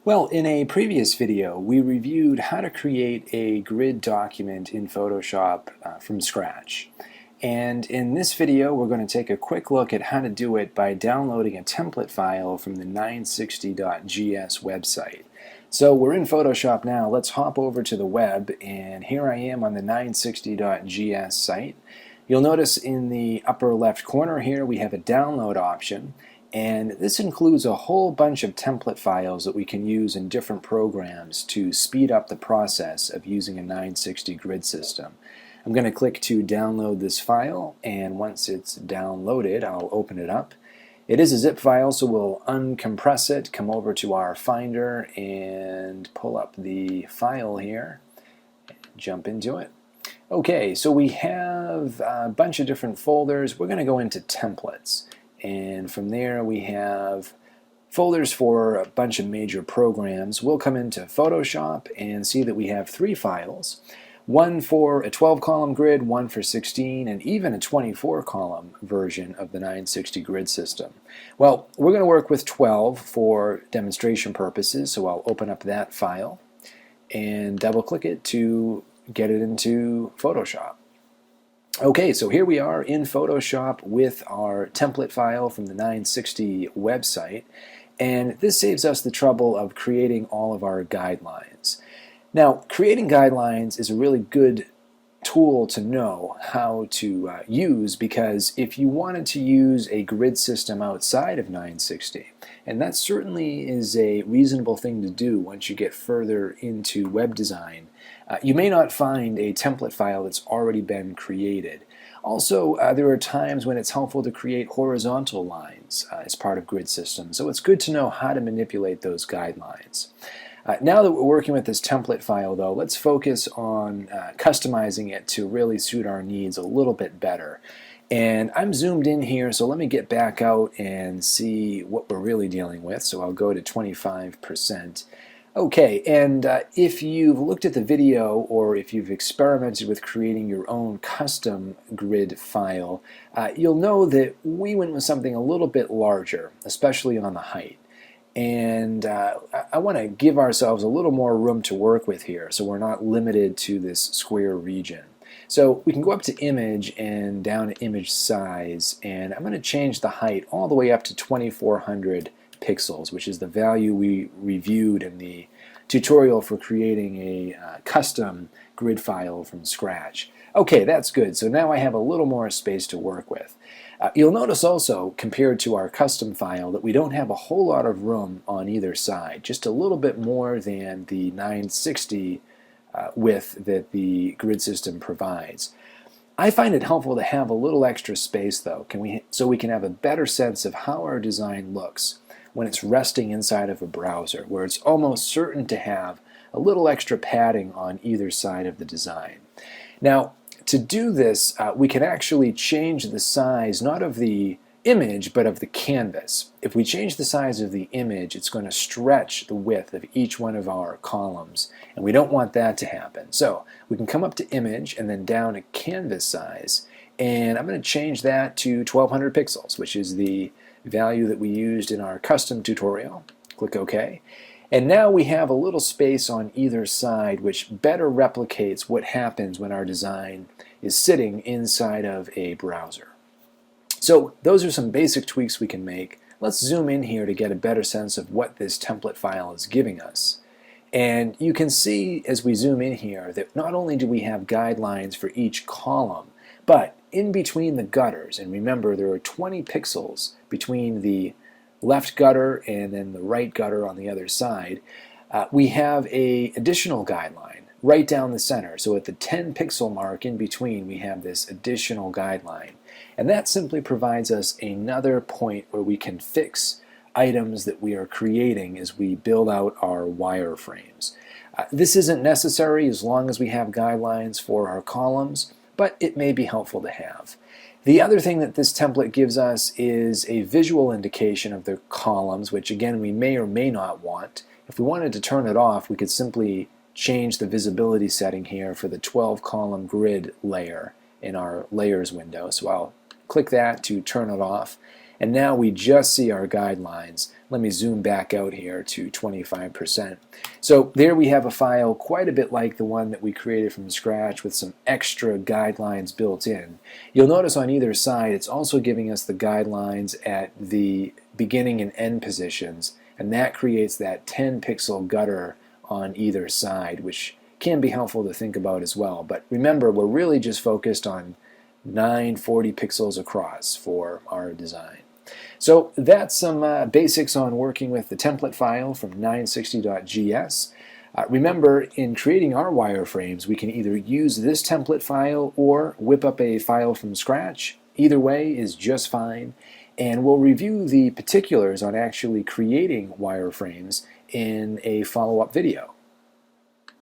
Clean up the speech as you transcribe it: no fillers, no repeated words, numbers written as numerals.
Well, in a previous video, we reviewed how to create a grid document in Photoshop from scratch. And in this video, we're going to take a quick look at how to do it by downloading a template file from the 960.gs website. So we're in Photoshop now. Let's hop over to the web, and here I am on the 960.gs site. You'll notice in the upper left corner here we have a download option. And this includes a whole bunch of template files that we can use in different programs to speed up the process of using a 960 grid system. I'm going to click to download this file, and once it's downloaded, I'll open it up. It is a zip file, so we'll uncompress it, come over to our Finder, and pull up the file here, jump into it. Okay, so we have a bunch of different folders. We're going to go into templates. And from there we have folders for a bunch of major programs. We'll come into Photoshop and see that we have 3 files. One for a 12-column grid, one for 16, and even a 24-column version of the 960 grid system. Well, we're going to work with 12 for demonstration purposes, so I'll open up that file and double-click it to get it into Photoshop. Okay, so here we are in Photoshop with our template file from the 960 website, and this saves us the trouble of creating all of our guidelines. Now, creating guidelines is a really good tool to know how to use, because if you wanted to use a grid system outside of 960, and that certainly is a reasonable thing to do once you get further into web design, you may not find a template file that's already been created. Also, there are times when it's helpful to create horizontal lines as part of grid systems, so it's good to know how to manipulate those guidelines. Now that we're working with this template file, though, let's focus on customizing it to really suit our needs a little bit better. And I'm zoomed in here, so let me get back out and see what we're really dealing with. So I'll go to 25%. Okay, and if you've looked at the video, or if you've experimented with creating your own custom grid file, you'll know that we went with something a little bit larger, especially on the height. And I want to give ourselves a little more room to work with here, so we're not limited to this square region. So we can go up to image and down to image size, and I'm going to change the height all the way up to 2400 pixels, which is the value we reviewed in the tutorial for creating a custom grid file from scratch. Okay, that's good. So now I have a little more space to work with. You'll notice also, compared to our custom file, that we don't have a whole lot of room on either side, just a little bit more than the 960 width that the grid system provides. I find it helpful to have a little extra space, though, so we can have a better sense of how our design looks when it's resting inside of a browser, where it's almost certain to have a little extra padding on either side of the design. Now, to do this, we can actually change the size, not of the image, but of the canvas. If we change the size of the image, it's going to stretch the width of each one of our columns, and we don't want that to happen. So we can come up to image and then down to canvas size, and I'm going to change that to 1200 pixels, which is the value that we used in our custom tutorial. Click OK. And now we have a little space on either side, which better replicates what happens when our design is sitting inside of a browser. So those are some basic tweaks we can make. Let's zoom in here to get a better sense of what this template file is giving us. And you can see as we zoom in here that not only do we have guidelines for each column, but in between the gutters, and remember there are 20 pixels between the left gutter and then the right gutter on the other side, we have an additional guideline right down the center. So at the 10 pixel mark in between, we have this additional guideline. And that simply provides us another point where we can fix items that we are creating as we build out our wireframes. This isn't necessary as long as we have guidelines for our columns, but it may be helpful to have. The other thing that this template gives us is a visual indication of the columns, which again we may or may not want. If we wanted to turn it off, we could simply change the visibility setting here for the 12-column grid layer in our layers window. So I'll click that to turn it off. and now we just see our guidelines. Let me zoom back out here to 25%. So there we have a file quite a bit like the one that we created from scratch with some extra guidelines built in. You'll notice on either side it's also giving us the guidelines at the beginning and end positions, and that creates that 10 pixel gutter on either side, which can be helpful to think about as well. But remember, we're really just focused on 940 pixels across for our design. So that's some basics on working with the template file from 960.gs. Remember, in creating our wireframes, we can either use this template file or whip up a file from scratch. Either way is just fine. And we'll review the particulars on actually creating wireframes in a follow-up video.